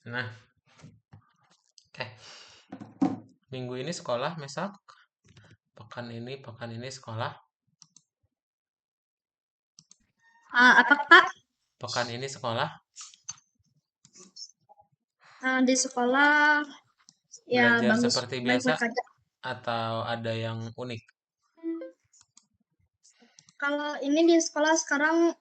Nah, oke. Minggu ini sekolah, Mesak. Pekan ini sekolah. Apa Kak? Pekan ini sekolah. Di sekolah ya Belajar bagus, seperti biasa baik-baik aja. atau ada yang unik? Kalau ini di sekolah sekarang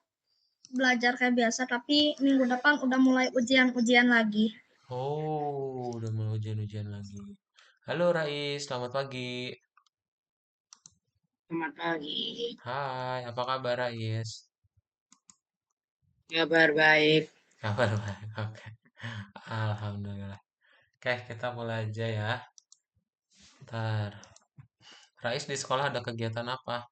belajar kayak biasa, tapi minggu depan udah mulai ujian-ujian lagi. Oh, udah mau ujian-ujian lagi. Halo Rais, selamat pagi. Selamat pagi. Hai, apa kabar Rais? Kabar baik. Kabar baik, oke. Alhamdulillah. Oke, kita mulai aja ya. Ntar. Rais di sekolah ada kegiatan apa?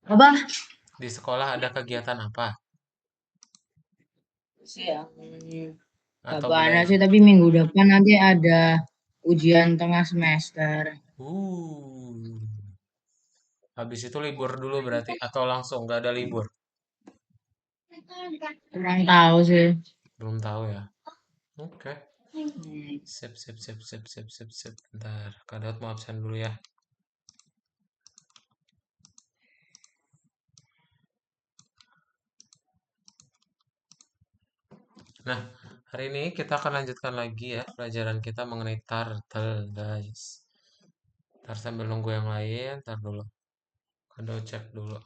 Apa? Di sekolah ada kegiatan apa? Siang. Gak Atau banyak belajar? sih, tapi minggu depan nanti ada ujian tengah semester. Uh. Habis itu libur dulu berarti atau langsung nggak ada libur? Kurang tahu sih. Belum tahu ya. Oke. Hmm. Sip, sip, sip, sip, sip, sip, sip. Bentar, Kak Daud mau absen dulu ya. Nah, hari ini kita akan lanjutkan lagi ya pelajaran kita mengenai turtle, guys. Ntar sambil nunggu yang lain, ntar dulu. Kak Daud cek dulu.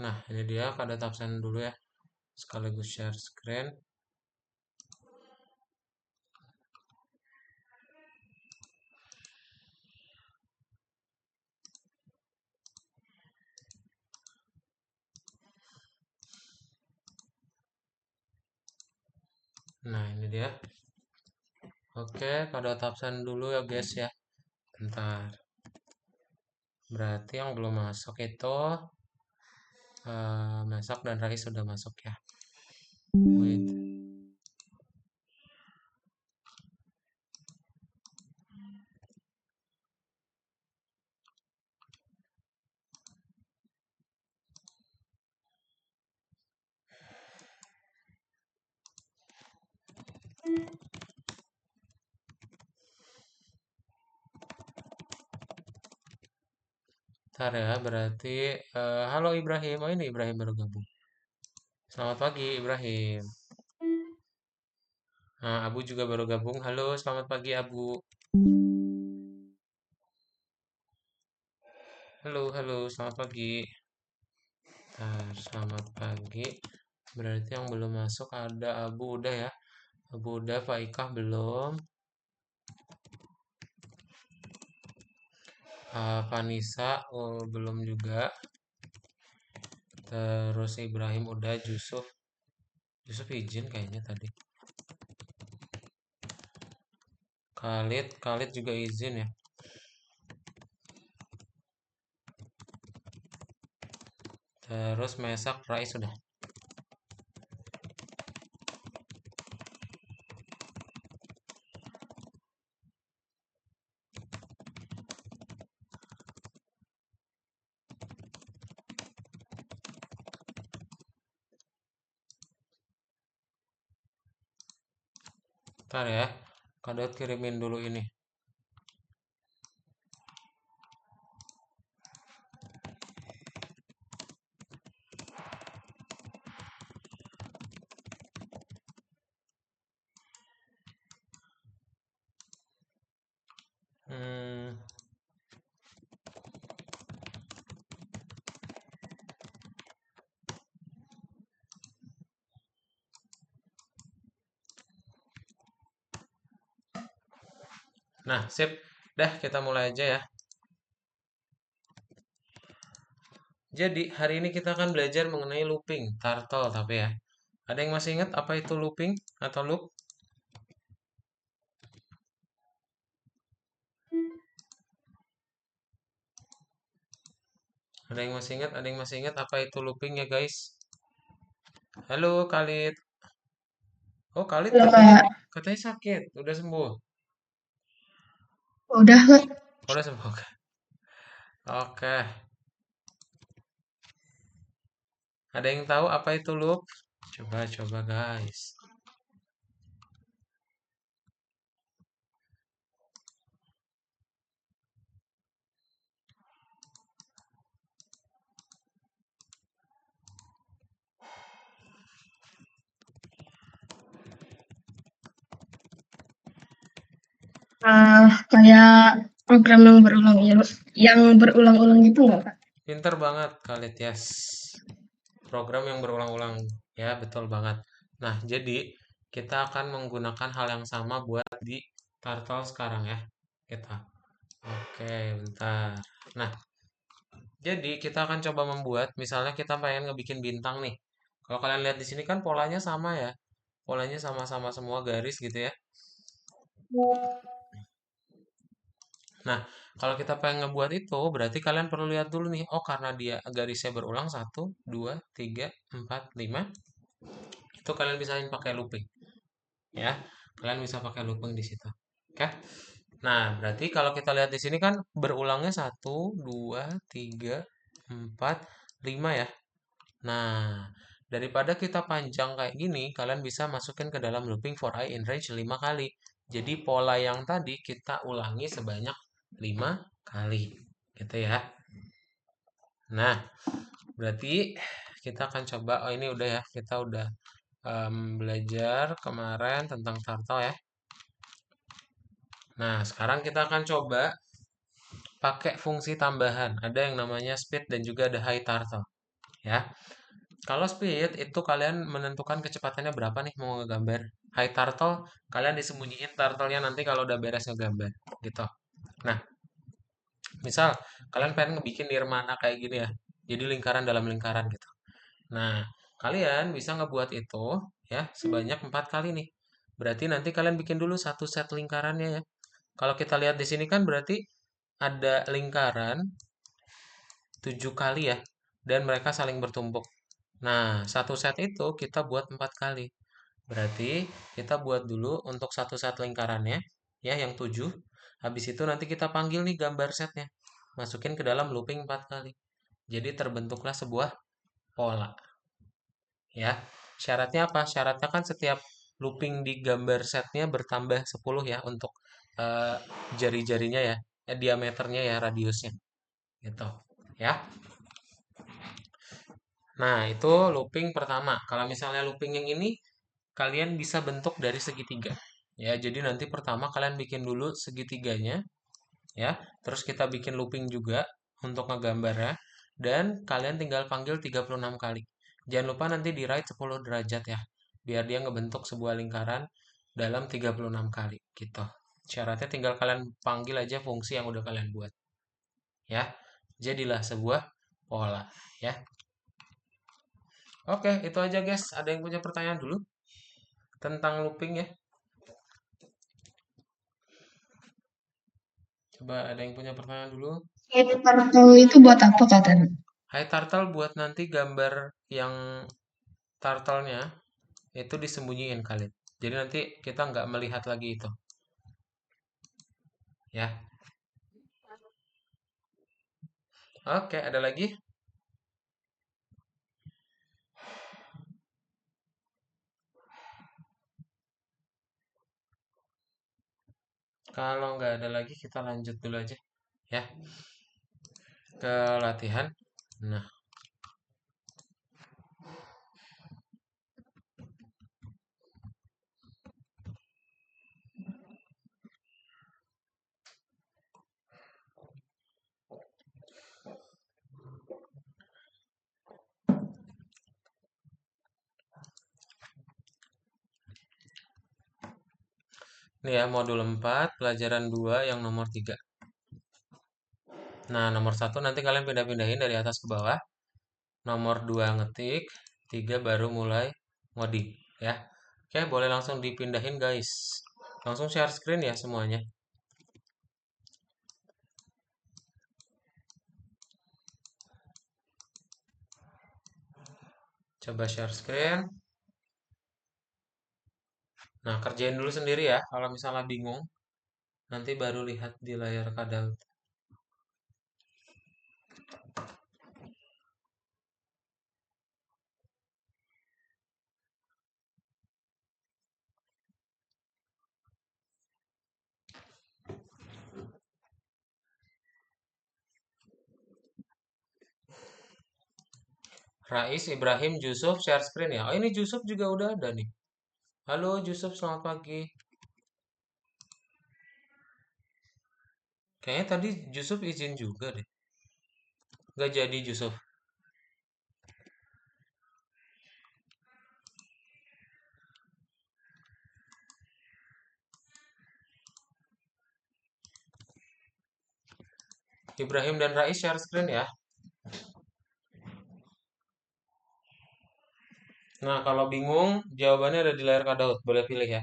Nah, ini dia Kak Daud absen dulu ya. Sekaligus share screen. Nah, ini dia. Oke, Kak Daud absen dulu ya guys ya. Bentar. Berarti yang belum masuk itu Masak dan Rais sudah masuk ya. Wait. Ntar ya, berarti halo Ibrahim. Oh ini Ibrahim baru gabung. Selamat pagi Ibrahim. Nah, Abu juga baru gabung. Halo, selamat pagi Abu. Halo, halo, selamat pagi. Selamat pagi. Berarti yang belum masuk ada Abu udah ya. Abu udah, Pak Ikah belum. Vanessa belum juga. Terus Ibrahim udah, Yusuf. Yusuf izin kayaknya tadi. Khalid juga izin ya. Terus Mesak, Rais sudah. Ntar ya, Kadot kirimin dulu ini. Hmm, nah, sip. Dah, kita mulai aja ya. Jadi, hari ini kita akan belajar mengenai looping, turtle tapi ya. Ada yang masih ingat apa itu looping atau loop? Ada yang masih ingat? Ada yang masih ingat apa itu looping ya guys? Halo Khalid. Oh Khalid Halo katanya Kak, katanya sakit. Udah sembuh. udah Kak. Udah sembuh. Oke. Ada yang tahu apa itu loop? Coba guys. Kayak program yang berulang-ulang gitu nggak Kak? Pinter banget Khalid, yes. Program yang berulang-ulang. Ya, betul banget. Nah, jadi kita akan menggunakan hal yang sama buat di Turtle sekarang ya. Kita. Oke, bentar. Nah, jadi kita akan coba membuat, misalnya kita pengen ngebikin bintang nih. Kalau kalian lihat di sini kan polanya sama ya. Polanya sama-sama semua garis gitu ya. Nah, kalau kita pengen ngebuat itu, berarti kalian perlu lihat dulu nih. Oh, karena dia garisnya berulang, satu, 2, 3, 4, 5. Itu kalian bisain pakai looping. Ya, kalian bisa pakai looping di situ. Oke. Nah, berarti kalau kita lihat di sini kan berulangnya satu, 2, 3, 4, 5 ya. Nah, daripada kita panjang kayak gini, kalian bisa masukin ke dalam looping for I in range 5 kali. Jadi pola yang tadi kita ulangi sebanyak 5 kali. Gitu ya. Nah, berarti kita akan coba, oh ini udah ya, kita udah belajar kemarin tentang turtle ya. Nah, sekarang kita akan coba pakai fungsi tambahan. Ada yang namanya speed dan juga ada high turtle. Ya, kalau speed itu kalian menentukan kecepatannya berapa nih mau ngegambar. High turtle, kalian disembunyiin turtle-nya nanti kalau udah beres ngegambar. Gitu. Nah, misal kalian pengen ngebikin nirmana kayak gini ya. Jadi lingkaran dalam lingkaran gitu. Nah, kalian bisa ngebuat itu ya sebanyak 4 kali nih. Berarti nanti kalian bikin dulu satu set lingkarannya ya. Kalau kita lihat di sini kan berarti ada lingkaran 7 kali ya. Dan mereka saling bertumpuk. Nah, satu set itu kita buat 4 kali. Berarti kita buat dulu untuk satu set lingkarannya ya yang 7. Habis itu nanti kita panggil nih gambar setnya. Masukin ke dalam looping 4 kali. Jadi terbentuklah sebuah pola. Ya, syaratnya apa? Syaratnya kan setiap looping di gambar setnya bertambah 10 ya untuk eh, jari-jarinya ya, diameternya ya, radiusnya gitu. Ya. Nah, itu looping pertama. Kalau misalnya looping yang ini kalian bisa bentuk dari segitiga. Ya, jadi nanti pertama kalian bikin dulu segitiganya ya. Terus kita bikin looping juga untuk ngegambarnya dan kalian tinggal panggil 36 kali. Jangan lupa nanti di right 10 derajat ya. Biar dia ngebentuk sebuah lingkaran dalam 36 kali gitu. Syaratnya tinggal kalian panggil aja fungsi yang udah kalian buat. Ya. Jadilah sebuah pola ya. Oke, itu aja guys. Ada yang punya pertanyaan dulu tentang looping ya? Coba ada yang punya pertanyaan dulu. Kartu itu buat apa Kak tadi? Hai turtle buat nanti gambar yang turtle-nya itu disembunyiin kali. Jadi nanti kita nggak melihat lagi itu. Ya. Oke, ada lagi? Kalau nggak ada lagi kita lanjut dulu aja. Ya, ke latihan. Nah, ini ya modul 4 pelajaran 2 yang nomor 3. Nah, nomor 1 nanti kalian pindah-pindahin dari atas ke bawah. Nomor 2 ngetik, 3 baru mulai ngoding ya. Oke, boleh langsung dipindahin guys. Langsung share screen ya semuanya. Coba share screen. Nah, kerjain dulu sendiri ya. Kalau misalnya bingung, nanti baru lihat di layar kadal. Rais, Ibrahim, Yusuf, share screen ya. Oh, ini Yusuf juga udah ada nih. Halo Yusuf, selamat pagi. Kayaknya tadi Yusuf izin juga deh. Nggak jadi Yusuf. Ibrahim dan Rais share screen ya. Nah, kalau bingung, jawabannya ada di layar Kak Daud. Boleh pilih ya.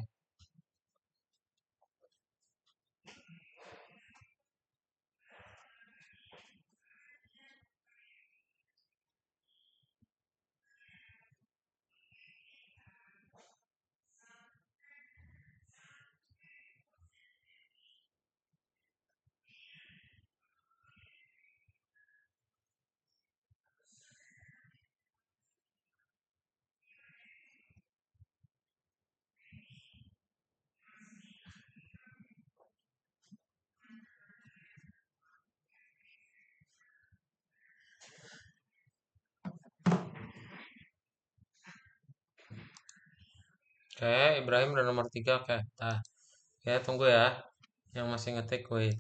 Oke, Ibrahim dan nomor 3. Oke, nah, ya tunggu ya. Yang masih ngetik, wait.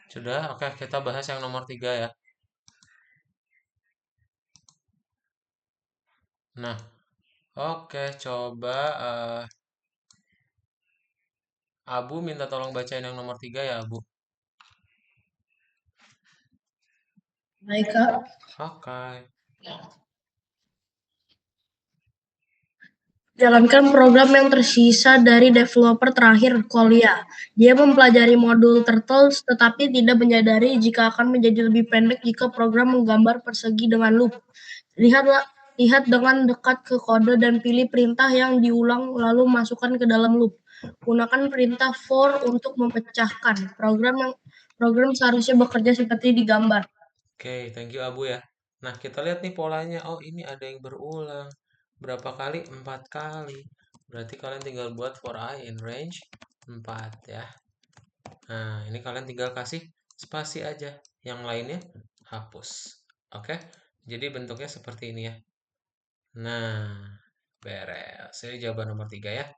Sudah, oke, kita bahas yang nomor 3 ya. Nah, oke, coba Abu minta tolong bacain yang nomor 3 ya, Abu. Baik, Kak. Oke. Jalankan program yang tersisa dari developer terakhir, Qualia. Dia mempelajari modul Turtles tetapi tidak menyadari jika akan menjadi lebih pendek jika program menggambar persegi dengan loop. Lihat dengan dekat ke kode dan pilih perintah yang diulang lalu masukkan ke dalam loop. Gunakan perintah for untuk memecahkan. Program seharusnya bekerja seperti digambar. Oke, thank you Abu ya. Nah, kita lihat nih polanya. Oh, ini ada yang berulang. Berapa kali? 4 kali. Berarti kalian tinggal buat for I in range 4 ya. Nah, ini kalian tinggal kasih spasi aja. Yang lainnya hapus. Oke? Jadi bentuknya seperti ini ya. Nah, beres. Ini jawaban nomor 3 ya.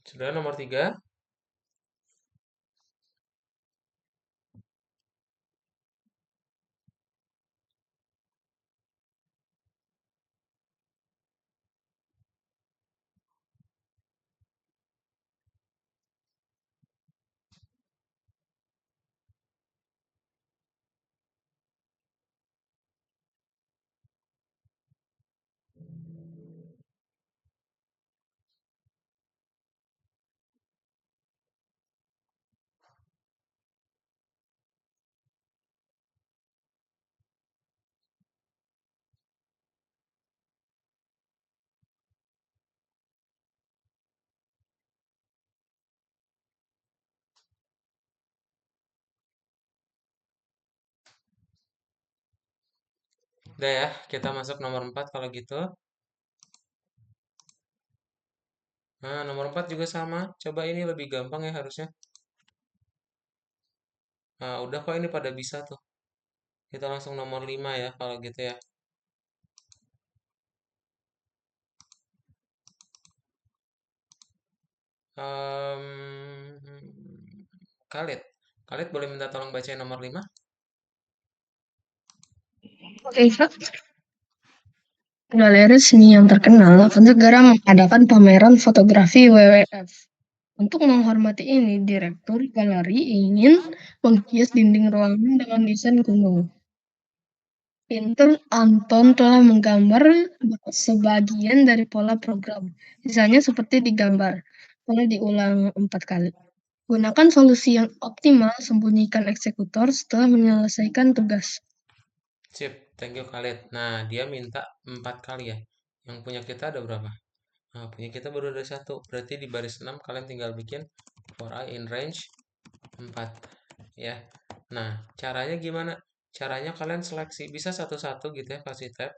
Sudah nomor 3. Udah ya, kita masuk nomor 4 kalau gitu. Nah, nomor 4 juga sama. Coba ini lebih gampang ya harusnya. Nah, udah kok ini pada bisa tuh. Kita langsung nomor 5 ya kalau gitu ya. Em, Khalid. Khalid boleh minta tolong bacain nomor 5? Oke, Kak. Galeri seni yang terkenal akan segera mengadakan pameran fotografi WWF. Untuk menghormati ini, Direktur Galeri ingin menghias dinding ruangan dengan desain kuno. Pinter Anton telah menggambar sebagian dari pola program. Misalnya seperti di gambar. Pola diulang 4 kali. Gunakan solusi yang optimal, sembunyikan eksekutor setelah menyelesaikan tugas. Sip, thank you Khalid. Nah, dia minta 4 kali ya. Yang punya kita ada berapa? Nah, punya kita baru ada 1. Berarti di baris 6 kalian tinggal bikin for I in range 4. Ya. Nah, caranya gimana? Caranya kalian seleksi. Bisa satu-satu gitu ya, kasih tab.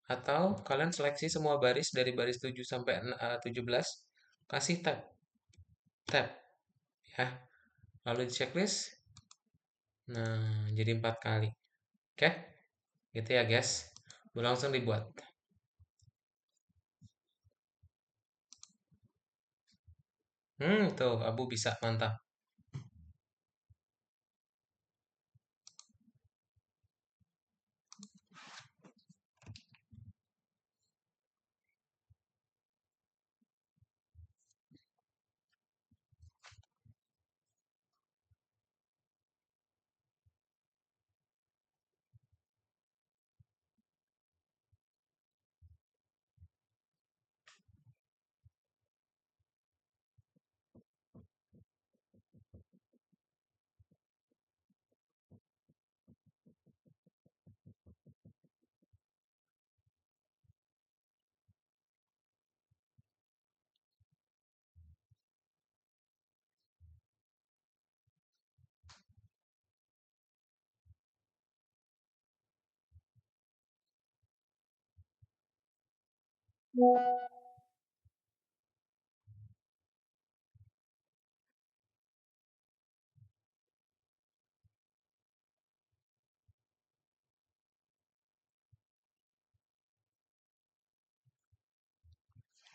Atau kalian seleksi semua baris dari baris 7 sampai 17. Kasih tab. Tab. Ya. Lalu di checklist. Nah, jadi 4 kali. Oke? Gitu ya, guys. Langsung dibuat. Tuh, Abu bisa, mantap.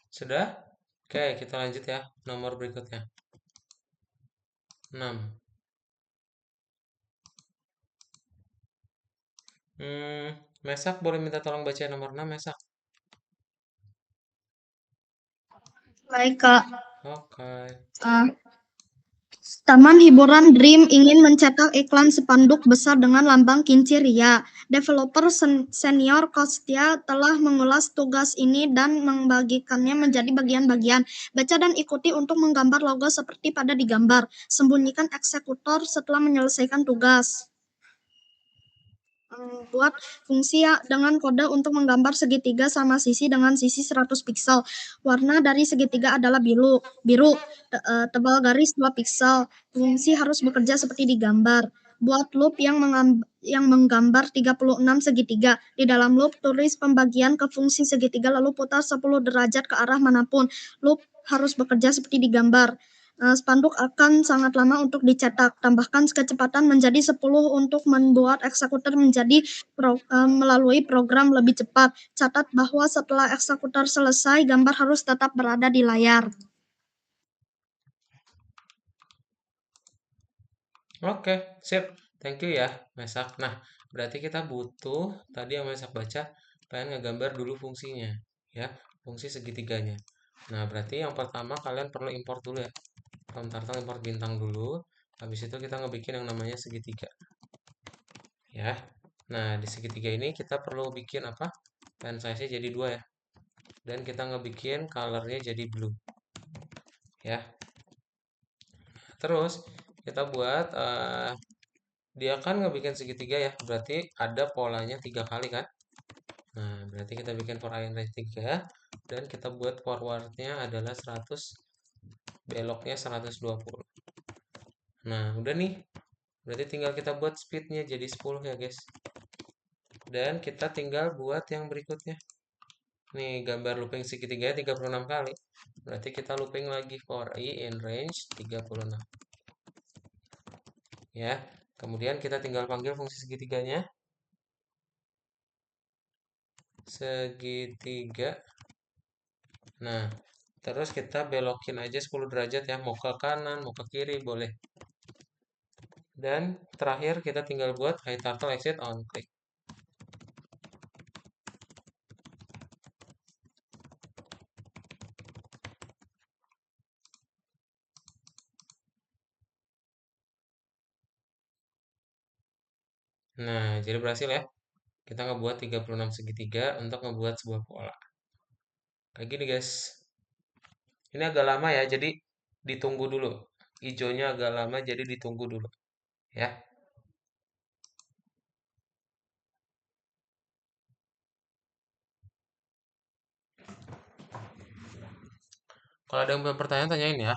Sudah? Oke, kita lanjut ya. Nomor berikutnya. 6. Mesak boleh minta tolong baca nomor 6, Mesak. Baik, Kak. Oke. Uh, Taman Hiburan Dream ingin mencetak iklan spanduk besar dengan lambang Kincir Ria. Developer senior Kostia telah mengulas tugas ini dan membagikannya menjadi bagian-bagian. Baca dan ikuti untuk menggambar logo seperti pada digambar. Sembunyikan eksekutor setelah menyelesaikan tugas. Buat fungsi dengan kode untuk menggambar segitiga sama sisi dengan sisi 100 pixel. Warna dari segitiga adalah biru. Tebal garis 2 pixel. Fungsi harus bekerja seperti digambar. Buat loop yang menggambar 36 segitiga. Di dalam loop, tulis pembagian ke fungsi segitiga lalu putar 10 derajat ke arah manapun. Loop harus bekerja seperti digambar. Spanduk akan sangat lama untuk dicetak. Tambahkan kecepatan menjadi 10 untuk membuat eksekutor menjadi melalui program lebih cepat. Catat bahwa setelah eksekutor selesai, gambar harus tetap berada di layar. Oke, sip. Thank you ya, Mesak. Nah, berarti kita butuh tadi yang Mesak baca, pengen ngegambar dulu fungsinya, ya, fungsi segitiganya. Nah, berarti yang pertama kalian perlu import dulu ya. From Tartal import bintang dulu. Habis itu kita ngebikin yang namanya segitiga. Ya. Nah, di segitiga ini kita perlu bikin apa? Pen size-nya jadi 2 ya. Dan kita ngebikin colornya jadi blue. Ya. Terus kita buat dia kan ngebikin segitiga ya, berarti ada polanya 3 kali kan. Nah, berarti kita bikin for i in range 3 dan kita buat forwardnya adalah 100, beloknya 120. Nah, udah nih. Berarti tinggal kita buat speednya jadi 10 ya guys. Dan kita tinggal buat yang berikutnya. Nih, gambar looping segitiga 36 kali. Berarti kita looping lagi for I in range 36. Ya. Kemudian kita tinggal panggil fungsi segitiganya. Segitiga. Nah, terus kita belokin aja 10 derajat ya. Mau ke kanan, mau ke kiri, boleh. Dan terakhir kita tinggal buat iTurtle exit on. Klik. Nah, jadi berhasil ya. Kita ngebuat 36 segitiga untuk ngebuat sebuah pola. Kayak gini guys. Ini agak lama ya, jadi ditunggu dulu. Ijonya agak lama, jadi ditunggu dulu. Ya. Kalau ada yang punya pertanyaan, tanyain ya.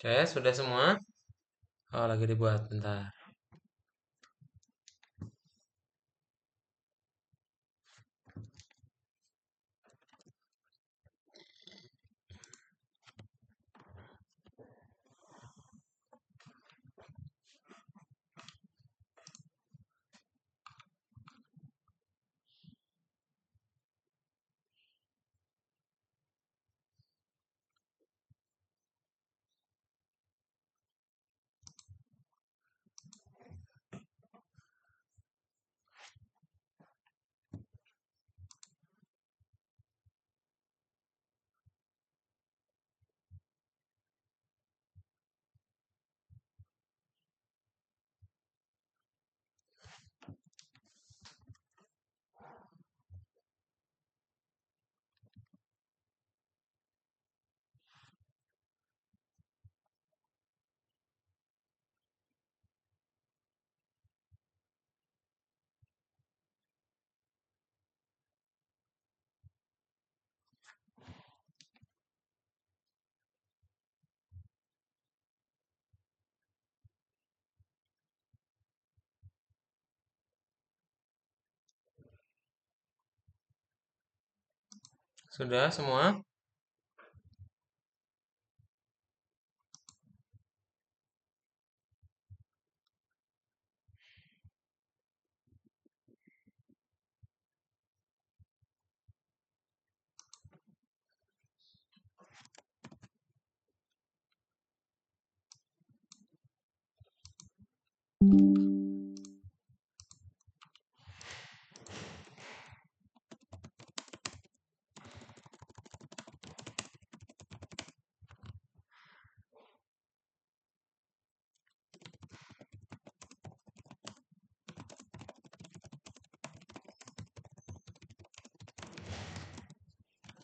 Oke, sudah semua? Oh, lagi dibuat. Bentar. Sudah semua?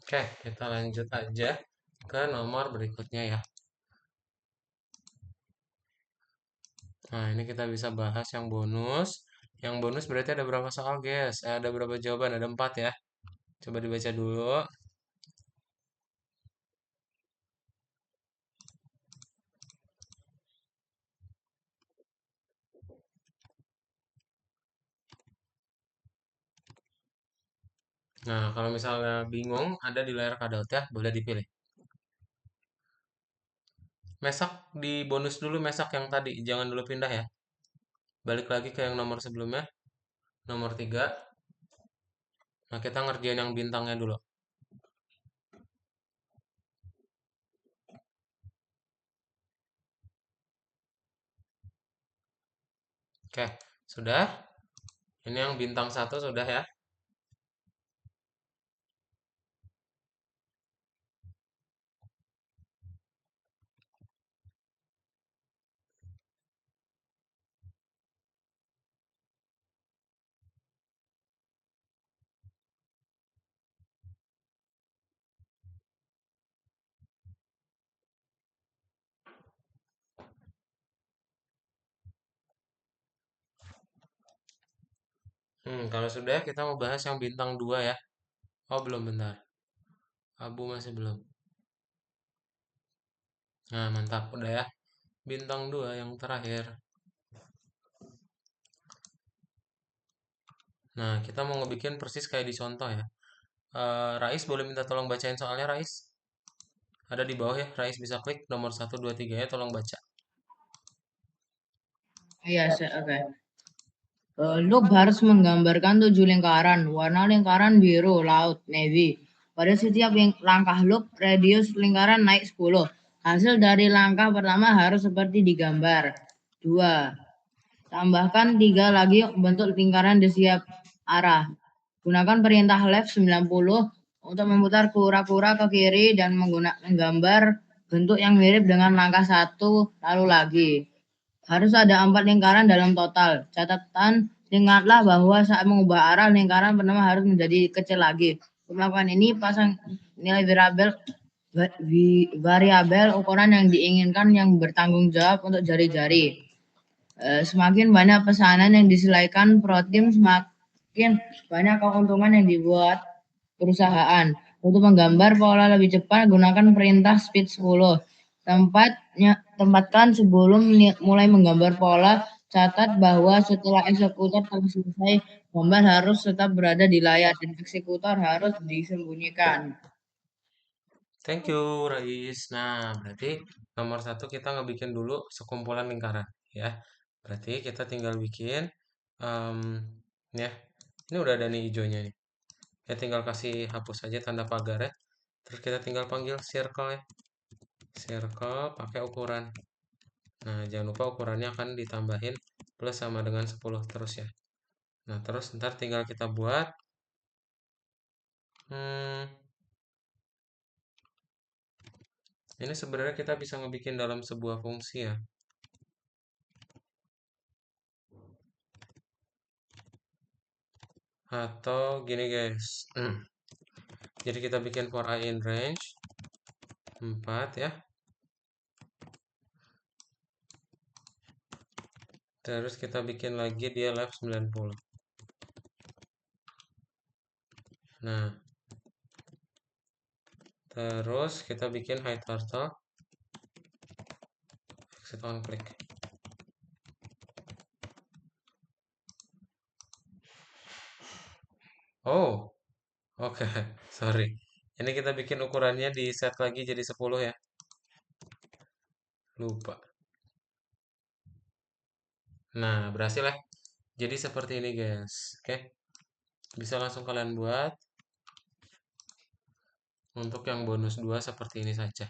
Oke, kita lanjut aja ke nomor berikutnya ya. Nah, ini kita bisa bahas yang bonus. Yang bonus berarti ada berapa soal, guys? Ada berapa jawaban? Ada 4 ya. Coba dibaca dulu. Nah, kalau misalnya bingung, ada di layar cutout ya, boleh dipilih. Mesak di bonus dulu, mesak yang tadi, jangan dulu pindah ya. Balik lagi ke yang nomor sebelumnya, nomor 3. Nah, kita ngerjain yang bintangnya dulu. Oke, sudah. Ini yang bintang satu sudah ya. Kalau sudah kita mau bahas yang bintang 2 ya. Oh, belum, bentar. Abu masih belum. Nah, mantap. Udah ya. Bintang 2 yang terakhir. Nah, kita mau ngebikin persis kayak di contoh ya. Rais boleh minta tolong bacain soalnya, Rais. Ada di bawah ya. Rais bisa klik nomor satu 2 3 ya. Tolong baca. Iya, oke. Loop harus menggambarkan 7 lingkaran. Warna lingkaran biru, laut, navy. Pada setiap langkah loop, radius lingkaran naik 10. Hasil dari langkah pertama harus seperti digambar. 2. Tambahkan 3 lagi bentuk lingkaran di setiap arah. Gunakan perintah left 90 untuk memutar kura-kura ke kiri dan menggambar bentuk yang mirip dengan langkah 1 lalu lagi. Harus ada 4 lingkaran dalam total. Catatan, ingatlah bahwa saat mengubah arah, lingkaran pertama harus menjadi kecil lagi. Untuk melakukan ini, pasang nilai variabel ukuran yang diinginkan yang bertanggung jawab untuk jari-jari. Semakin banyak pesanan yang diselesaikan pro tim, semakin banyak keuntungan yang dibuat perusahaan. Untuk menggambar pola lebih cepat, gunakan perintah speed 10. Tempatkan sebelum mulai menggambar pola, catat bahwa setelah eksekutor telah selesai, gambar harus tetap berada di layar dan eksekutor harus disembunyikan. Thank you, Rais. Nah, berarti nomor satu kita ngebikin dulu sekumpulan lingkaran, ya. Berarti kita tinggal bikin, em, ya. Ini udah ada nih hijaunya nih. Ya tinggal kasih hapus aja tanda pagar ya. Terus kita tinggal panggil circle ya. Circle pakai ukuran. Nah, jangan lupa ukurannya akan ditambahin plus sama dengan 10 terus ya. Nah, terus ntar tinggal kita buat hmm, ini sebenarnya kita bisa ngebikin dalam sebuah fungsi ya. Atau gini guys. Jadi kita bikin for I in range 4 ya. Terus kita bikin lagi dia left 90. Nah, terus kita bikin high turtle exit on click. Oh, oke, sorry. Ini kita bikin ukurannya di set lagi jadi 10 ya. Lupa. Nah, berhasil ya. Jadi seperti ini guys. Oke. Bisa langsung kalian buat. Untuk yang bonus 2 seperti ini saja.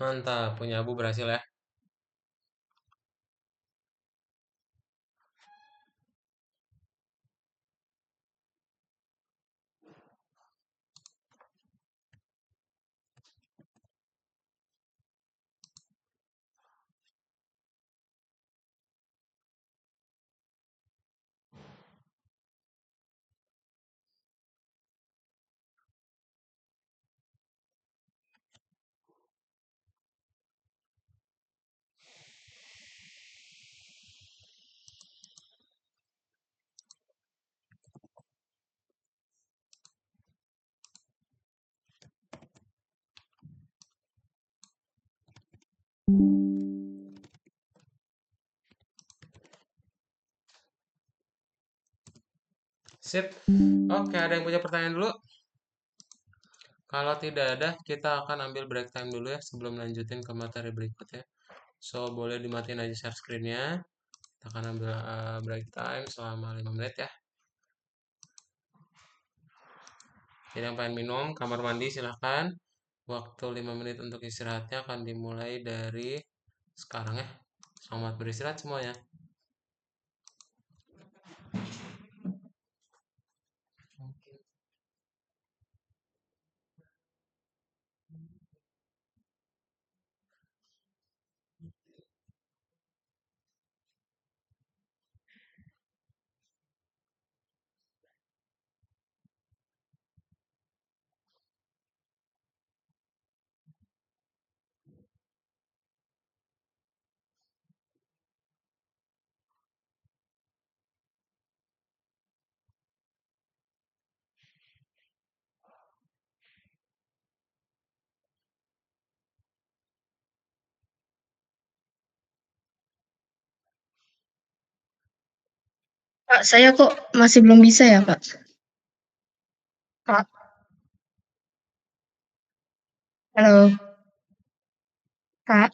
Mantap, punya Abu berhasil ya. Sip. Oke, ada yang punya pertanyaan dulu? Kalau tidak ada, kita akan ambil break time dulu ya sebelum lanjutin ke materi berikutnya. So, boleh dimatiin aja share screen-nya. Kita akan ambil break time selama 5 menit ya. Jadi yang pengen minum, kamar mandi silahkan. Waktu 5 menit untuk istirahatnya akan dimulai dari sekarang ya. Selamat beristirahat semuanya. Kak, saya kok masih belum bisa ya, Kak? Kak, halo, Kak.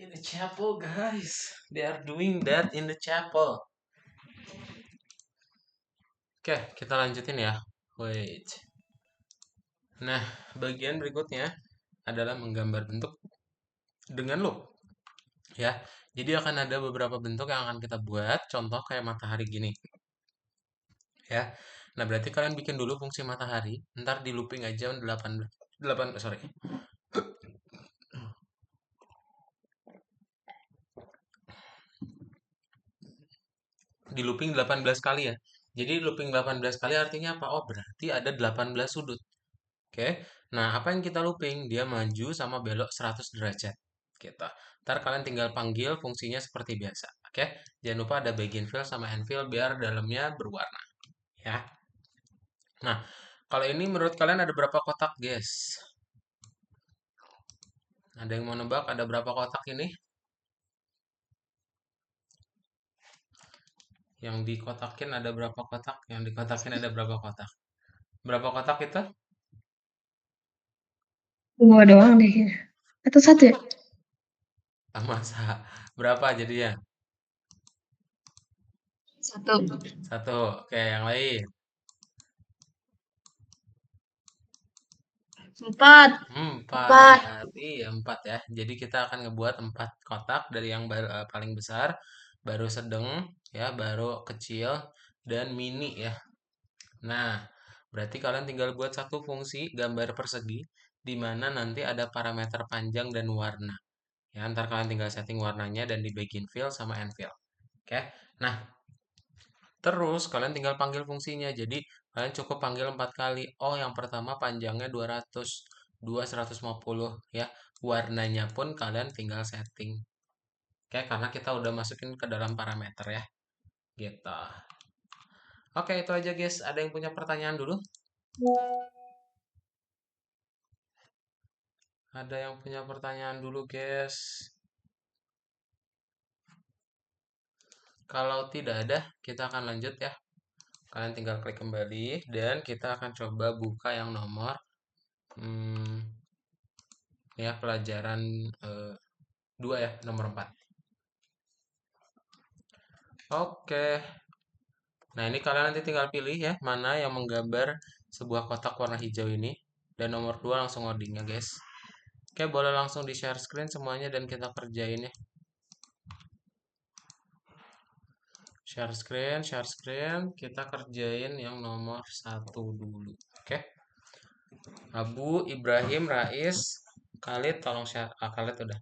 In the chapel, guys. They are doing that in the chapel. Oke, kita lanjutin ya. Wait. Nah, bagian berikutnya adalah menggambar bentuk dengan loop. Ya, jadi akan ada beberapa bentuk yang akan kita buat. Contoh kayak matahari gini. Ya, nah berarti kalian bikin dulu fungsi matahari. Ntar di looping aja 8, sorry. Di looping 18 kali ya. Jadi looping 18 kali artinya apa? Oh, berarti ada 18 sudut. Oke. Nah, apa yang kita looping? Dia maju sama belok 100 derajat. Gitu. Ntar kalian tinggal panggil fungsinya seperti biasa. Oke. Jangan lupa ada begin fill sama end fill biar dalamnya berwarna. Ya. Nah, kalau ini menurut kalian ada berapa kotak, guys? Ada yang mau nebak ada berapa kotak ini? Yang dikotakin ada berapa kotak? Yang dikotakin ada berapa kotak? Berapa kotak itu? 2 doang deh. Atau 1 ya? Masa berapa jadinya? 1. 1. Oke, yang lain. 4. 4. Iya, 4 ya. Jadi kita akan ngebuat 4 kotak dari yang paling besar, baru sedang, ya, baru kecil, dan mini ya. Nah, berarti kalian tinggal buat satu fungsi gambar persegi, di mana nanti ada parameter panjang dan warna. Ya, ntar kalian tinggal setting warnanya dan di begin fill sama end fill. Oke. Nah, terus kalian tinggal panggil fungsinya. Jadi kalian cukup panggil 4 kali. Oh, yang pertama panjangnya 200, 2 150 ya. Warnanya pun kalian tinggal setting. Oke, karena kita udah masukin ke dalam parameter ya. Gitu. Oke, itu aja guys. Ada yang punya pertanyaan dulu? Ada yang punya pertanyaan dulu, guys? Kalau tidak ada, kita akan lanjut ya. Kalian tinggal klik kembali dan kita akan coba buka yang nomor ya pelajaran 2 ya, nomor 4. Oke. Nah, ini kalian nanti tinggal pilih ya, mana yang menggambar sebuah kotak warna hijau ini. Dan nomor 2 langsung loading ya, guys. Oke, boleh langsung di share screen semuanya dan kita kerjain ya. Share screen, kita kerjain yang nomor 1 dulu. Oke. Abu, Ibrahim, Rais, Khalid, tolong share. Khalid udah.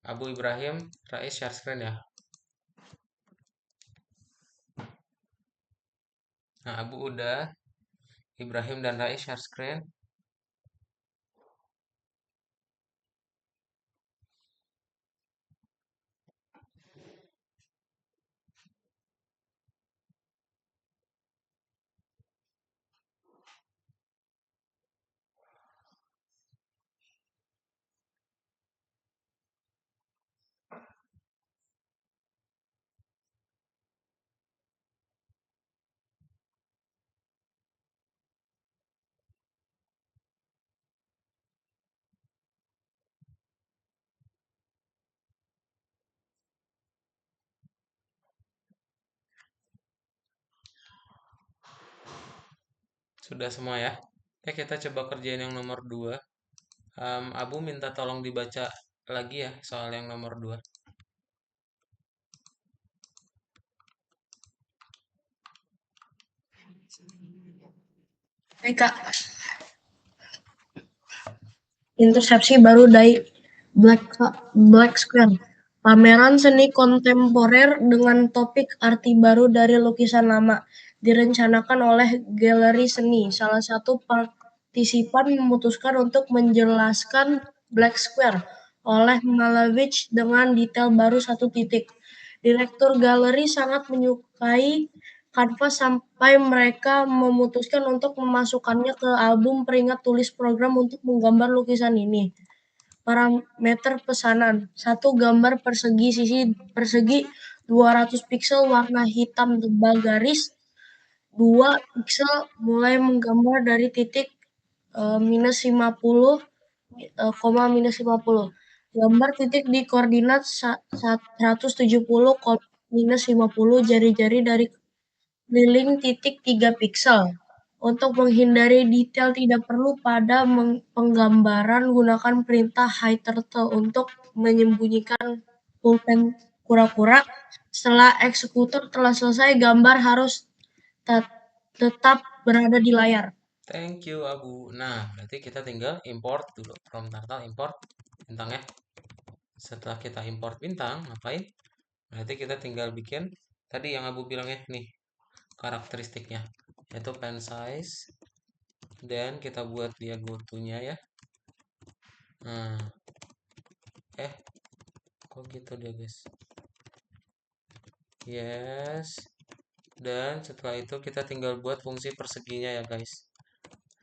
Abu, Ibrahim, Rais, share screen ya. Nah, Abu udah. Ibrahim dan Rais share screen. Sudah semua ya. Oke, kita coba kerjain yang nomor 2. Abu minta tolong dibaca lagi ya soal yang nomor 2. Hai Kak. Intersepsi baru dari Black Square. Pameran seni kontemporer dengan topik arti baru dari lukisan lama direncanakan oleh galeri seni. Salah satu partisipan memutuskan untuk menjelaskan Black Square oleh Malevich dengan detail baru 1 titik. Direktur galeri sangat menyukai kanvas sampai mereka memutuskan untuk memasukkannya ke album peringat tulis program untuk menggambar lukisan ini. Parameter pesanan: 1 gambar sisi persegi 200 piksel warna hitam tebal garis. 2 piksel mulai menggambar dari titik -50, -50. Gambar titik di koordinat 170, minus 50 jari-jari dari keliling titik 3 piksel. Untuk menghindari detail tidak perlu pada penggambaran, gunakan perintah hide_turtle untuk menyembunyikan pulpen kura-kura. Setelah eksekutor telah selesai, gambar harus tetap berada di layar. Thank you, Abu. Nah, berarti kita tinggal import dulu. From Turtle import bintang ya. Setelah kita import bintang, ngapain? Berarti kita tinggal bikin tadi yang Abu bilang ya, nih karakteristiknya. Yaitu pen size. Dan kita buat dia goto-nya ya. Nah, kok gitu dia guys? Yes. Dan setelah itu kita tinggal buat fungsi perseginya ya guys.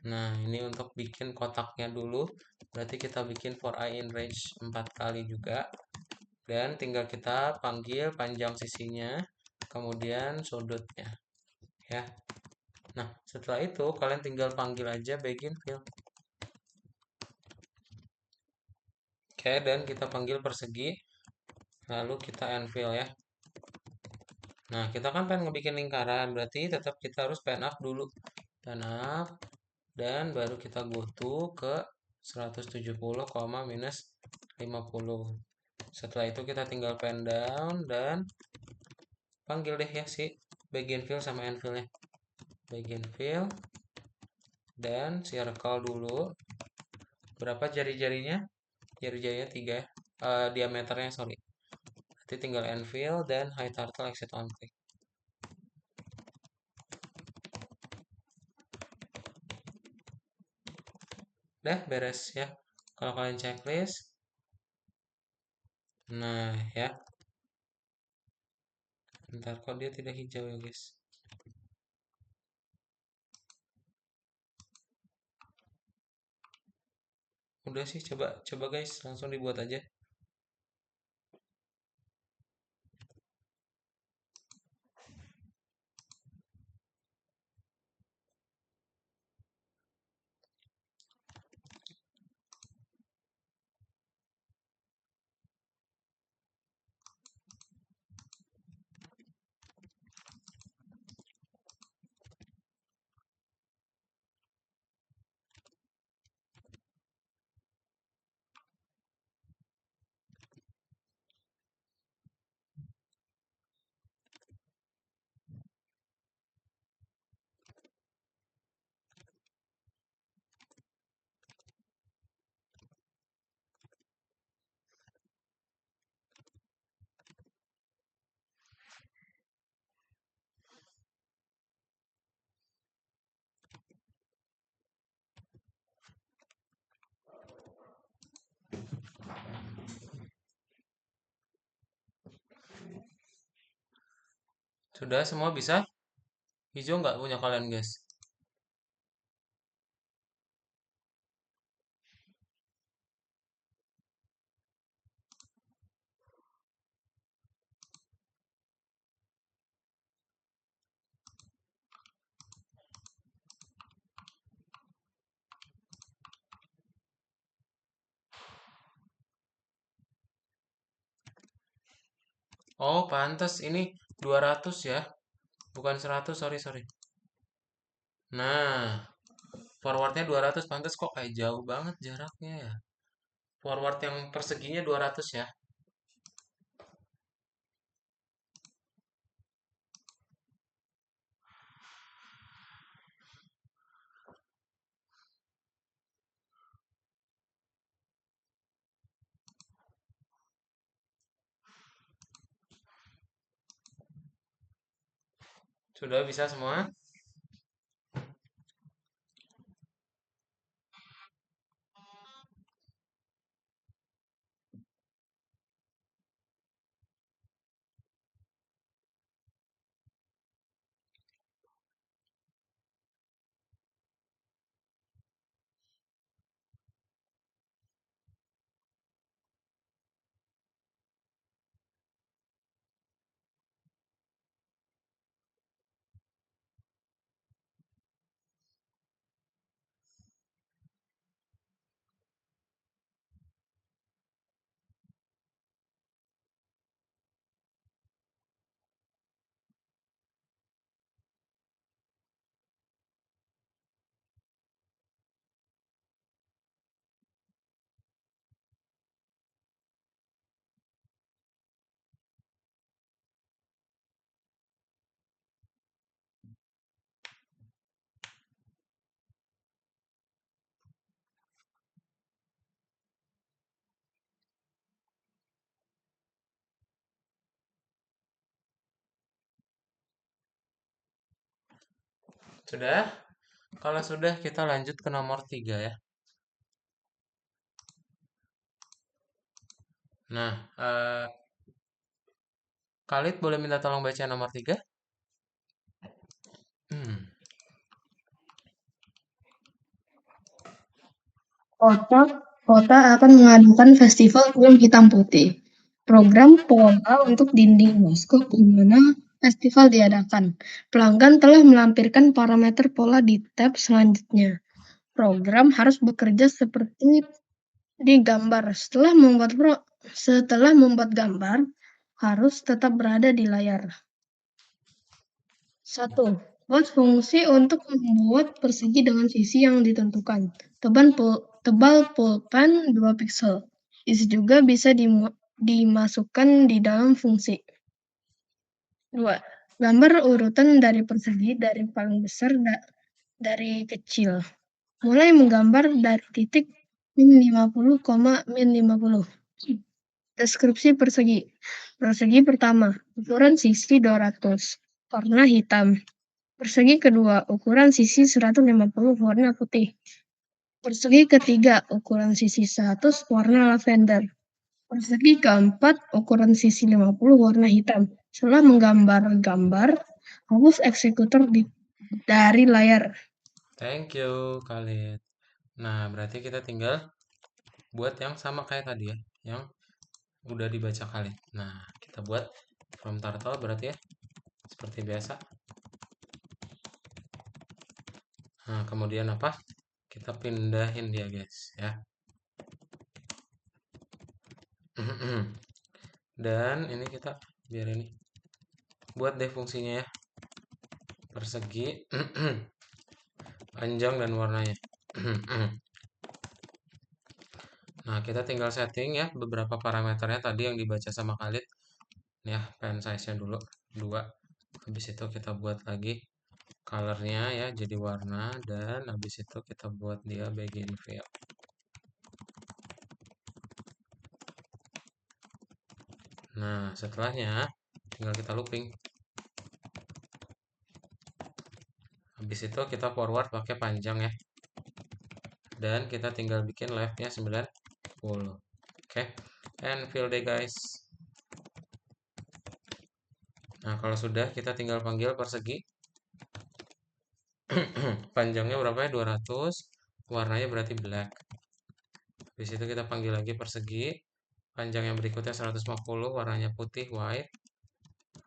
Nah, ini untuk bikin kotaknya dulu. Berarti kita bikin for I in range 4 kali juga. Dan tinggal kita panggil panjang sisinya, kemudian sudutnya. Ya. Nah, setelah itu kalian tinggal panggil aja begin fill. Oke, dan kita panggil persegi. Lalu kita enfill ya. Nah, kita kan pengen ngebikin lingkaran, berarti tetap kita harus pen up dulu. Pen up, dan baru kita go to ke 170, minus 50. Setelah itu kita tinggal pen down dan panggil deh ya si begin fill sama end fill nya. Begin fill dan circle dulu. Berapa jari-jarinya? Jari-jarinya 3 diameternya sorry. Nanti tinggal end fill dan hide turtle exit on click. Udah beres ya. Kalau kalian checklist, nah ya. Bentar kok dia tidak hijau ya guys. Udah sih, coba guys, langsung dibuat aja. Sudah semua bisa? Hijau nggak punya kalian guys? Oh, pantas ini 200 ya. Bukan 100, sorry, sorry. Nah, forwardnya 200, pantas kok kayak jauh banget jaraknya ya. Forward yang perseginya 200 ya. Sudah bisa semua? Sudah? Kalau sudah, kita lanjut ke nomor 3 ya. Nah, Khalid boleh minta tolong baca nomor 3? Hmm. Kota kota akan mengadakan festival film hitam putih. Program pola untuk dinding bioskop di mana festival diadakan. Pelanggan telah melampirkan parameter pola di tab selanjutnya. Program harus bekerja seperti di gambar. Setelah membuat gambar, harus tetap berada di layar. 1. Buat fungsi untuk membuat persegi dengan sisi yang ditentukan. Tebal pulpen 2 piksel. Isi juga bisa dimasukkan di dalam fungsi. 2. Gambar urutan dari persegi dari paling besar dari kecil. Mulai menggambar dari titik min 50, min 50. Deskripsi persegi. Persegi pertama, ukuran sisi 200, warna hitam. Persegi kedua, ukuran sisi 150, warna putih. Persegi ketiga, ukuran sisi 100, warna lavender. Persegi keempat, ukuran sisi 50, warna hitam. Setelah menggambar gambar, hapus eksekutor dari layar. Thank you, Khalid. Nah, berarti kita tinggal buat yang sama kayak tadi ya, yang udah dibaca Khalid. Nah, kita buat from turtle berarti ya, seperti biasa. Nah, kemudian apa? Kita pindahin dia, guys, ya. Dan ini kita biar ini buat deh fungsinya ya. Persegi, panjang dan warnanya. Nah, kita tinggal setting ya beberapa parameternya tadi yang dibaca sama Khalid. Ya, pen size-nya dulu 2. Habis itu kita buat lagi colornya ya jadi warna, dan habis itu kita buat dia begin fill. Nah, setelahnya tinggal kita looping. Habis itu kita forward pakai panjang ya. Dan kita tinggal bikin left-nya 90. Oke. And fill deh, guys. Nah, kalau sudah kita tinggal panggil persegi. Panjangnya berapa ya? 200. Warnanya berarti black. Di situ kita panggil lagi persegi. Panjang yang berikutnya 150, warnanya putih, white.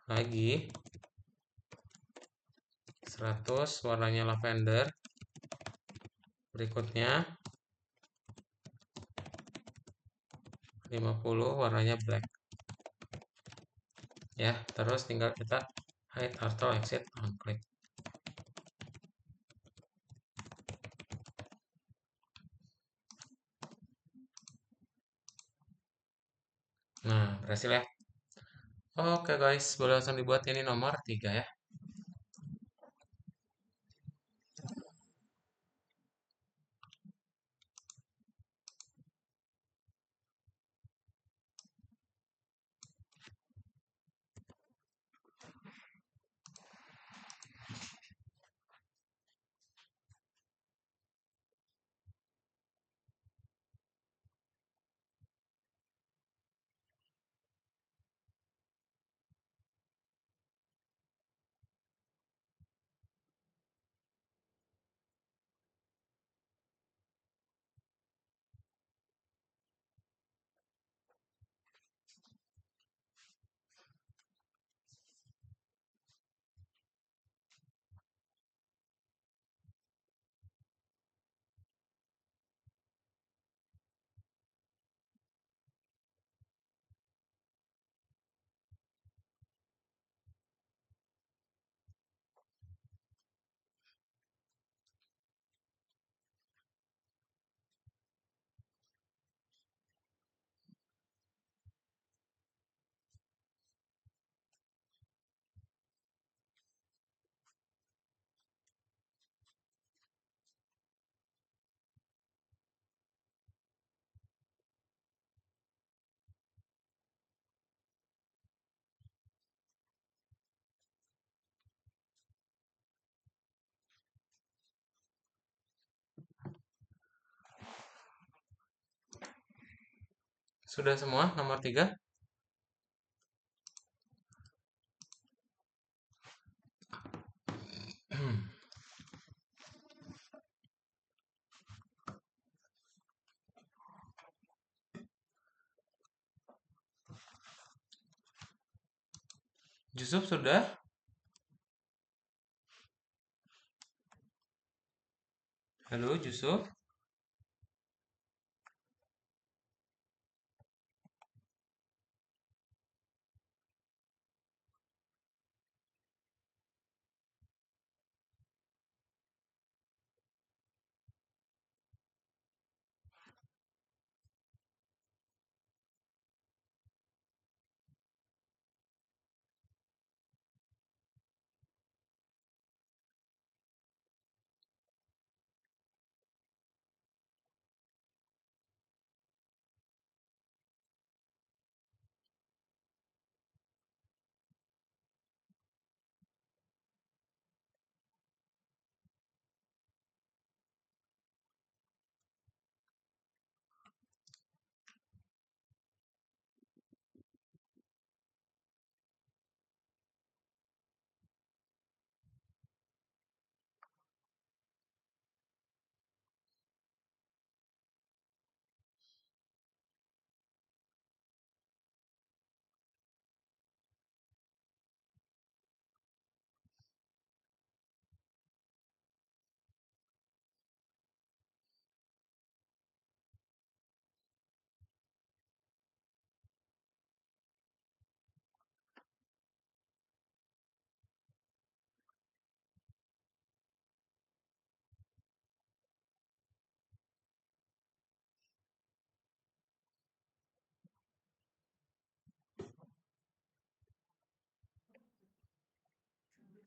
Lagi 100, warnanya lavender. Berikutnya 50, warnanya black. Ya, terus tinggal kita hide turtle exit on click. Nah, berhasil ya. Oke guys, boleh langsung dibuat ini nomor 3 ya. Sudah semua nomor 3? Yusuf sudah? Halo Yusuf?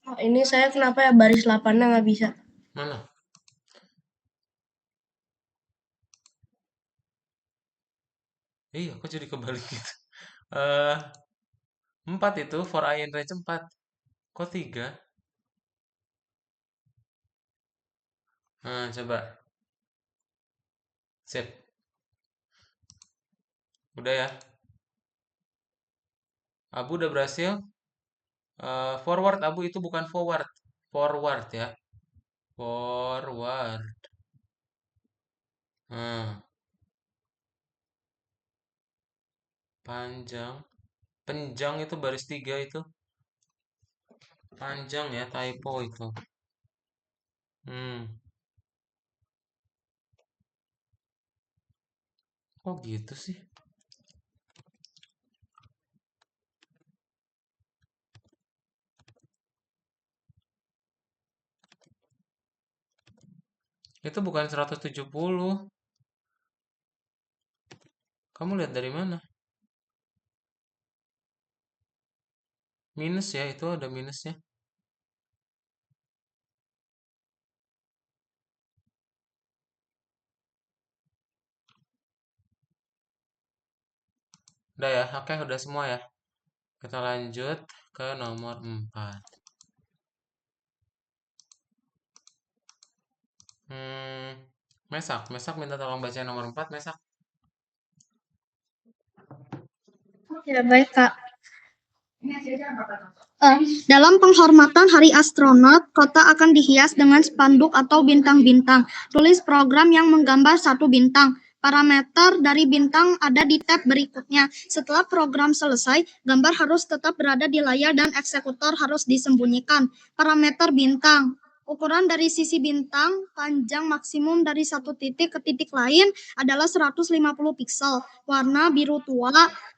Oh, ini saya kenapa ya baris 8-nya nggak bisa? Mana? Iya, aku jadi kebalik gitu. Eh, 4 itu for I in range 4. Kok 3? Nah, coba. Sip. Udah ya. Abu udah berhasil. Forward Abu itu bukan forward. Forward ya. Forward. Nah, panjang. Penjang itu baris 3 itu. Panjang ya, typo itu. Hmm. Kok gitu sih? Itu bukan 170. Kamu lihat dari mana? Minus ya, itu ada minusnya. Udah ya, oke udah semua ya. Kita lanjut ke nomor 4. Hmm, Mesak minta tolong baca nomor 4, Mesak. Ya, baik, Kak. Dalam penghormatan Hari Astronot, kota akan dihias dengan spanduk atau bintang-bintang. Tulis program yang menggambar satu bintang. Parameter dari bintang ada di tab berikutnya. Setelah program selesai, gambar harus tetap berada di layar dan eksekutor harus disembunyikan. Parameter bintang. Ukuran dari sisi bintang, panjang maksimum dari satu titik ke titik lain adalah 150 piksel. Warna biru tua,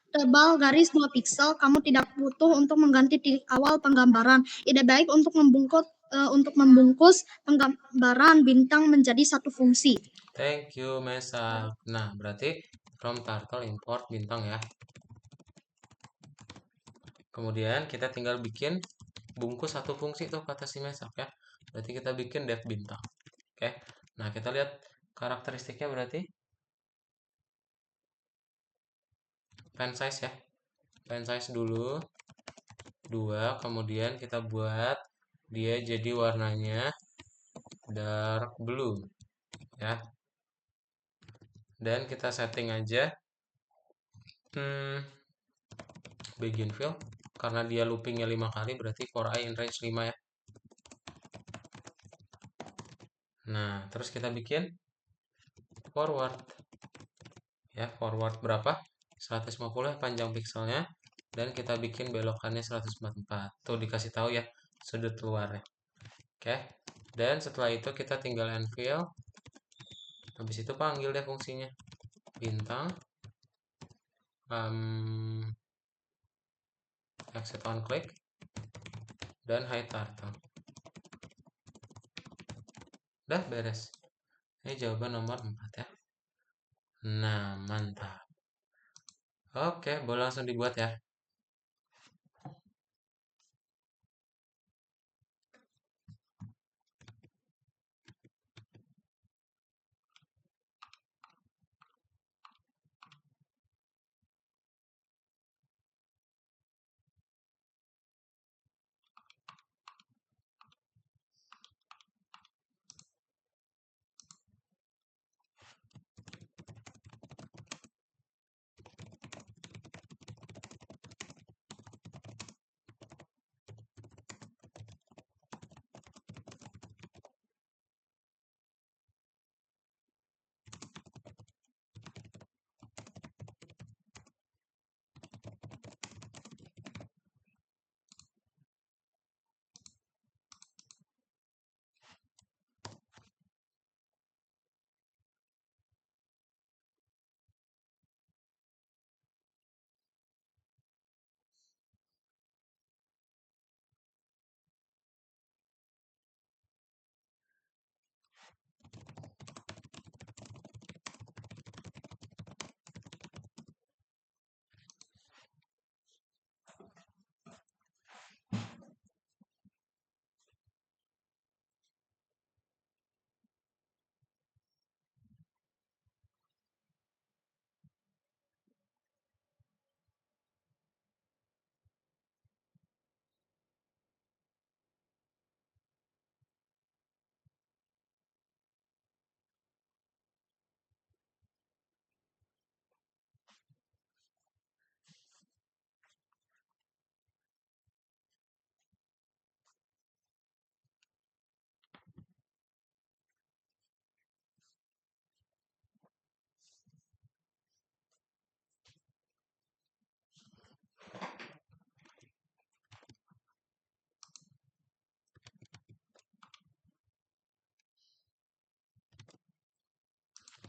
tebal garis 2 piksel. Kamu tidak butuh untuk mengganti titik awal penggambaran. Ide baik untuk membungkus penggambaran bintang menjadi satu fungsi. Thank you, Mesak. Nah, berarti from turtle import bintang ya. Kemudian kita tinggal bikin bungkus satu fungsi tuh kata si Mesak ya. Berarti kita bikin def bintang. Oke. Nah, kita lihat karakteristiknya berarti pen size ya. Pen size dulu 2, kemudian kita buat dia jadi warnanya dark blue ya. Dan kita setting aja begin fill, karena dia loopingnya 5 kali berarti for I in range 5 ya. Nah, terus kita bikin forward ya, forward berapa? 150 panjang pixelnya, dan kita bikin belokannya 144. Tuh dikasih tahu ya sudut luarnya. Oke. Dan setelah itu kita tinggal enfill. Habis itu panggil deh fungsinya. Bintang exit on click dan high turtle. Udah beres. Ini jawaban nomor 4 ya. Nah, mantap. Oke, boleh langsung dibuat ya.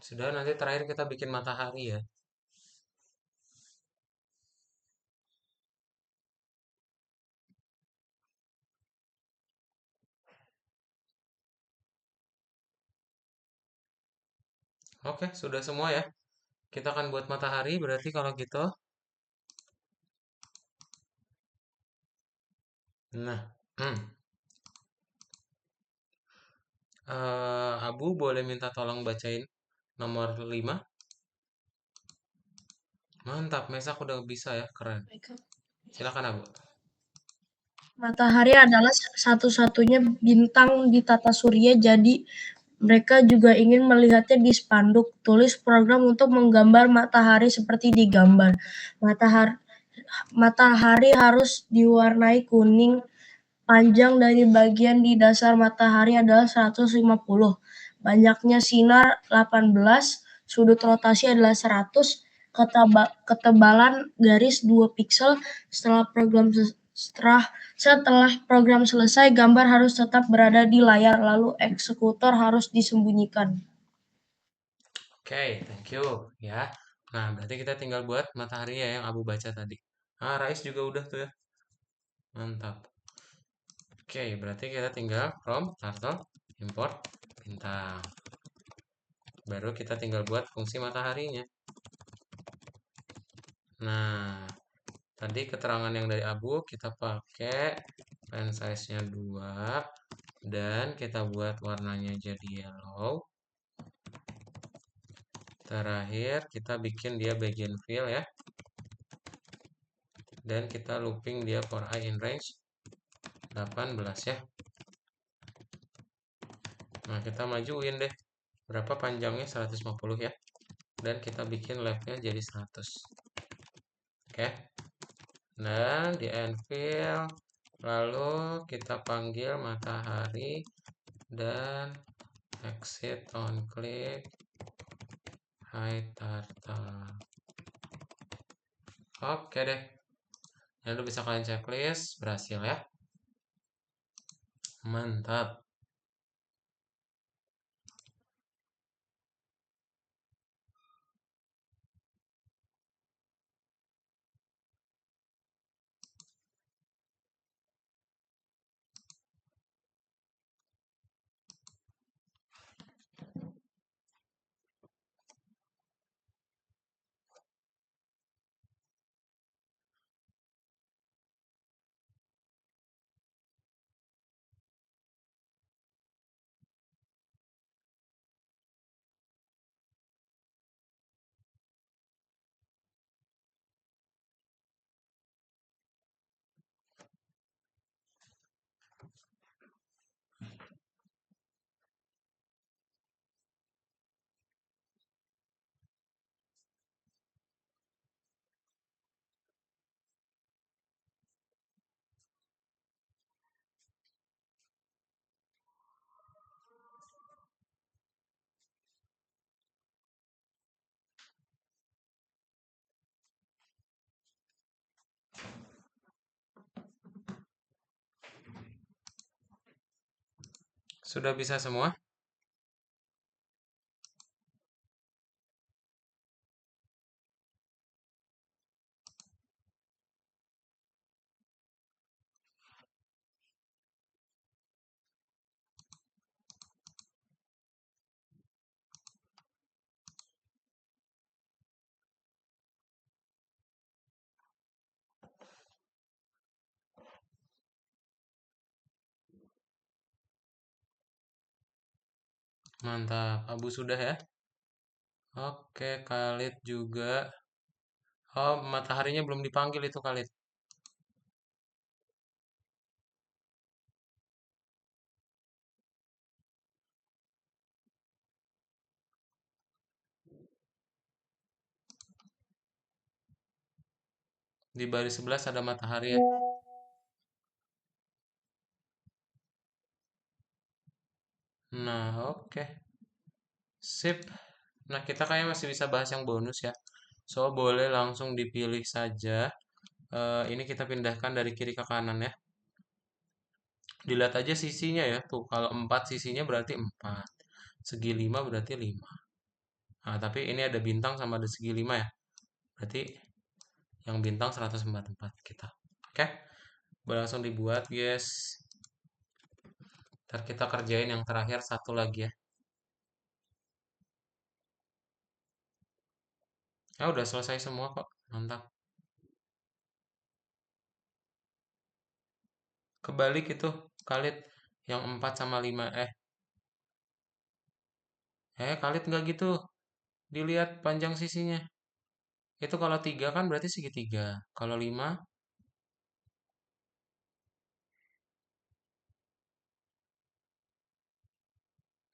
Sudah, nanti terakhir kita bikin matahari ya. Oke, sudah semua ya. Kita akan buat matahari, berarti kalau gitu. Nah, Abu boleh minta tolong bacain nomor 5. Mantap, Mesak udah bisa ya, keren. Silakan Abu. Matahari adalah satu-satunya bintang di tata surya, jadi mereka juga ingin melihatnya di spanduk. Tulis program untuk menggambar matahari seperti di gambar. Matahari harus diwarnai kuning. Panjang dari bagian di dasar matahari adalah 150. Banyaknya sinar 18. Sudut rotasi adalah 100. Ketebalan garis 2 piksel. Setelah program selesai, gambar harus tetap berada di layar, lalu eksekutor harus disembunyikan. Oke, thank you ya. Nah, berarti kita tinggal buat matahari ya yang Abu baca tadi. Ah, Rais juga udah tuh ya. Mantap. Oke, berarti kita tinggal from turtle import bintang. Baru kita tinggal buat fungsi mataharinya. Nah, tadi keterangan yang dari Abu kita pakai pen size-nya 2 dan kita buat warnanya jadi yellow. Terakhir kita bikin dia bagian fill ya. Dan kita looping dia for I in range 18 ya. Nah, kita majuin deh. Berapa panjangnya? 150 ya. Dan kita bikin left-nya jadi 100. Oke. Dan di Enfill, lalu kita panggil matahari dan exit on click high turtle. Oke deh. Lalu bisa kalian checklist, berhasil ya. Mantap. Sudah bisa semua? Mantap. Abu sudah ya? Oke, Khalid juga. Oh, mataharinya belum dipanggil itu Khalid. Di baris 11 ada matahari ya. Nah, oke. Sip. Nah, kita kayaknya masih bisa bahas yang bonus ya. So, boleh langsung dipilih saja. Ini kita pindahkan dari kiri ke kanan ya. Dilihat aja sisinya ya. Tuh, kalau 4 sisinya berarti 4. Segi 5 berarti 5. Nah, tapi ini ada bintang sama ada segi 5 ya. Berarti yang bintang 144 kita. Oke. Boleh langsung dibuat, guys. Ntar kita kerjain yang terakhir satu lagi ya. Ah, udah selesai semua kok. Mantap. Kebalik itu, Khalid. Yang 4 sama 5. Khalid nggak gitu. Dilihat panjang sisinya. Itu kalau 3 kan berarti segitiga. Kalau 5,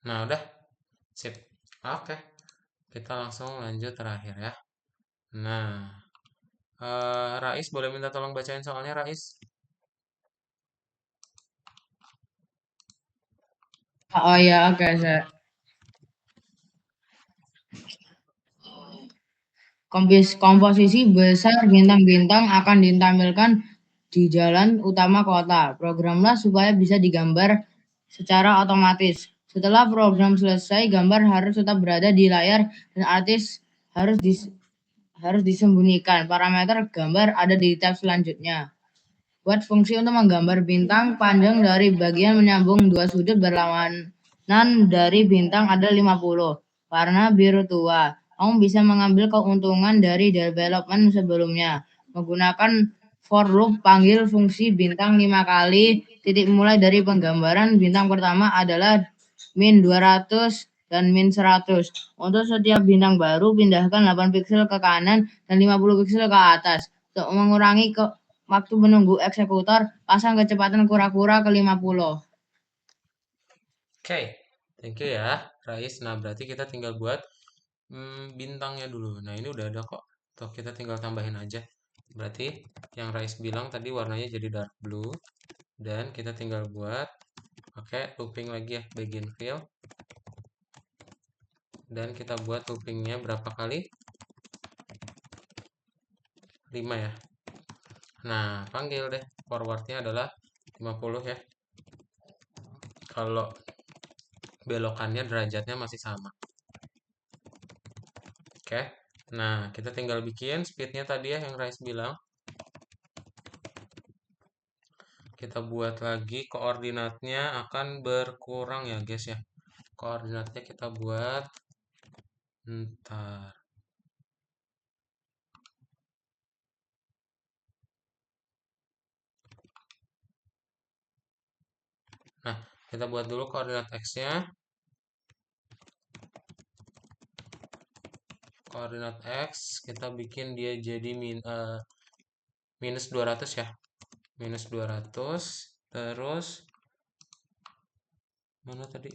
nah udah. Sip. Oke. Kita langsung lanjut terakhir ya. Nah, Rais boleh minta tolong bacain soalnya Rais. Oh ya, oke. Komposisi besar bintang-bintang akan ditampilkan di jalan utama kota. Programlah supaya bisa digambar secara otomatis. Setelah program selesai, gambar harus tetap berada di layar dan artis harus disembunyikan. Parameter gambar ada di tab selanjutnya. Buat fungsi untuk menggambar bintang panjang dari bagian menyambung dua sudut berlawanan dari bintang ada 50. Warna biru tua. Kamu bisa mengambil keuntungan dari development sebelumnya. Menggunakan for loop panggil fungsi bintang 5 kali. Titik mulai dari penggambaran bintang pertama adalah min 200 dan min 100. Untuk setiap bintang baru, pindahkan 8 piksel ke kanan dan 50 piksel ke atas. Untuk mengurangi waktu menunggu eksekutor, pasang kecepatan kura-kura ke 50. Oke. Thank you ya, Rais. Nah, berarti kita tinggal buat bintangnya dulu. Nah, ini udah ada kok. Tuh, kita tinggal tambahin aja. Berarti yang Rais bilang tadi warnanya jadi dark blue. Dan kita tinggal buat pakai looping lagi ya, begin fill. Dan kita buat loopingnya berapa kali? 5 ya. Nah, panggil deh. Forwardnya adalah 50 ya. Kalau belokannya derajatnya masih sama. Oke. Nah, kita tinggal bikin speednya tadi ya yang Rais bilang. Kita buat lagi koordinatnya akan berkurang ya guys ya. Koordinatnya kita buat ntar. Nah, kita buat dulu koordinat X-nya. Koordinat X kita bikin dia jadi minus 200 ya. Minus 200. Terus mana tadi?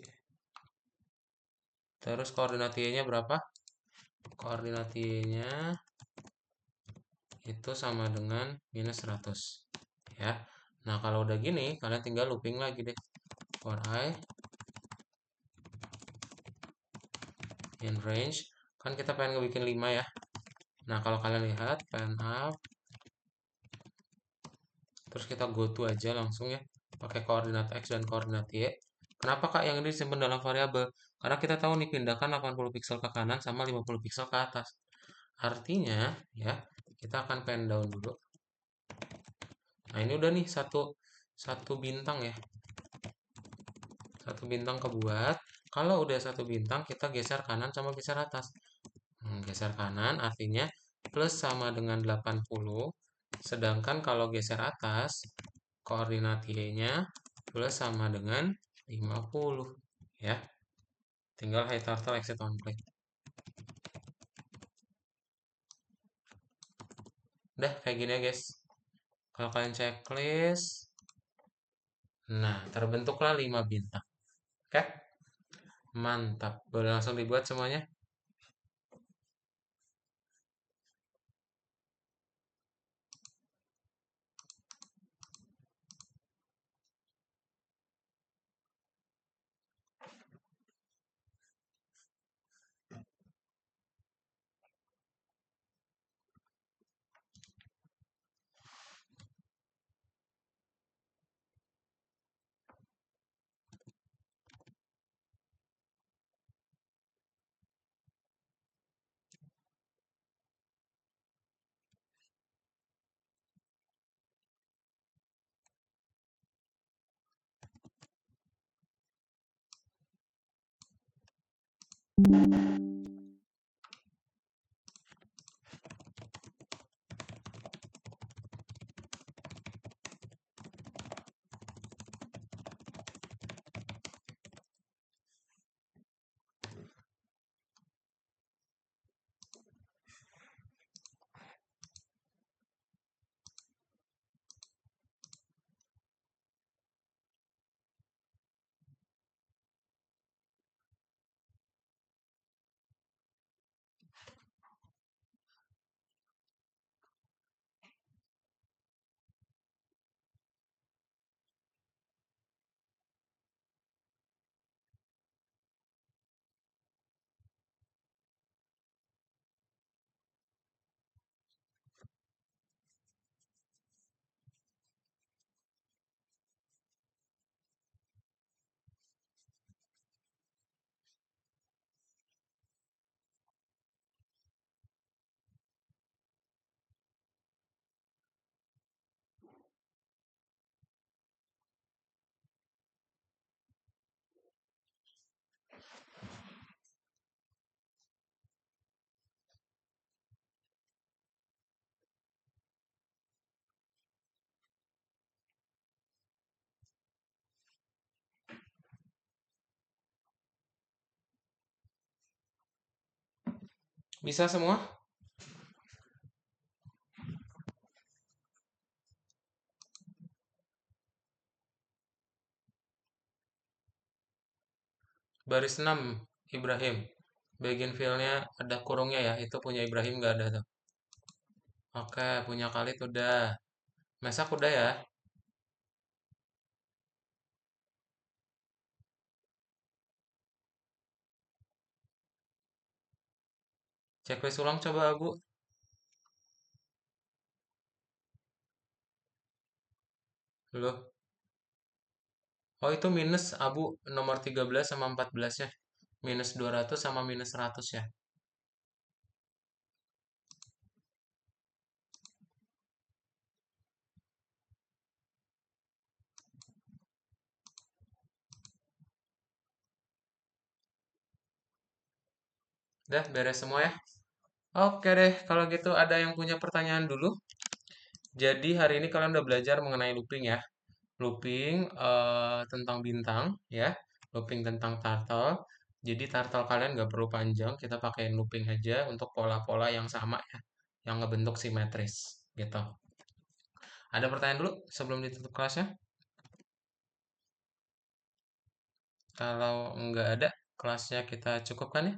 Terus koordinat Y-nya berapa? Koordinat Y-nya itu sama dengan minus 100 ya. Nah, kalau udah gini, kalian tinggal looping lagi deh. For I in range, kan kita pengen ngebikin 5 ya. Nah, kalau kalian lihat, pen up, terus kita go to aja langsung ya, pakai koordinat X dan koordinat Y. Kenapa Kak yang ini disimpan dalam variabel? Karena kita tahu nih pindahkan 80 piksel ke kanan sama 50 piksel ke atas. Artinya ya, kita akan pen down dulu. Nah, ini udah nih satu bintang ya. Satu bintang kebuat. Kalau udah satu bintang, kita geser kanan sama geser atas. Geser kanan artinya plus sama dengan 80. Sedangkan kalau geser atas, koordinat Y-nya plus sama dengan 50. Ya. Tinggal high turtle exit on play. Udah kayak gini ya guys. Kalau kalian checklist, nah terbentuklah 5 bintang. Oke? Mantap. Boleh langsung dibuat semuanya? Bisa semua? Baris 6, Ibrahim. Bagian fillnya ada kurungnya ya. Itu punya Ibrahim nggak ada tuh. Oke, punya Khalid udah. Mesak udah ya? Checklist ulang coba, Abu. Loh. Oh, itu minus, Abu, nomor 13 sama 14 ya. Minus 200 sama minus 100 ya. Udah, beres semua ya? Oke deh, kalau gitu ada yang punya pertanyaan dulu. Jadi hari ini kalian udah belajar mengenai looping ya. Looping tentang bintang ya. Looping tentang turtle. Jadi turtle kalian nggak perlu panjang, kita pakai looping aja untuk pola-pola yang sama ya. Yang ngebentuk simetris gitu. Ada pertanyaan dulu sebelum ditutup kelasnya? Kalau nggak ada, kelasnya kita cukupkan ya.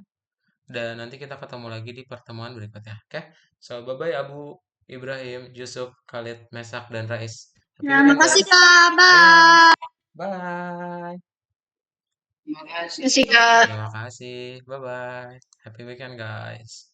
Dan nanti kita ketemu lagi di pertemuan berikutnya. Oke? So, bye-bye Abu, Ibrahim, Yusuf, Khalid, Mesak, dan Rais. Happy Ya, weekend, makasih guys. Kak. Dadah. Bye. Bye. Terima kasih. Makasih Kak. Terima kasih. Bye-bye. Happy weekend, guys.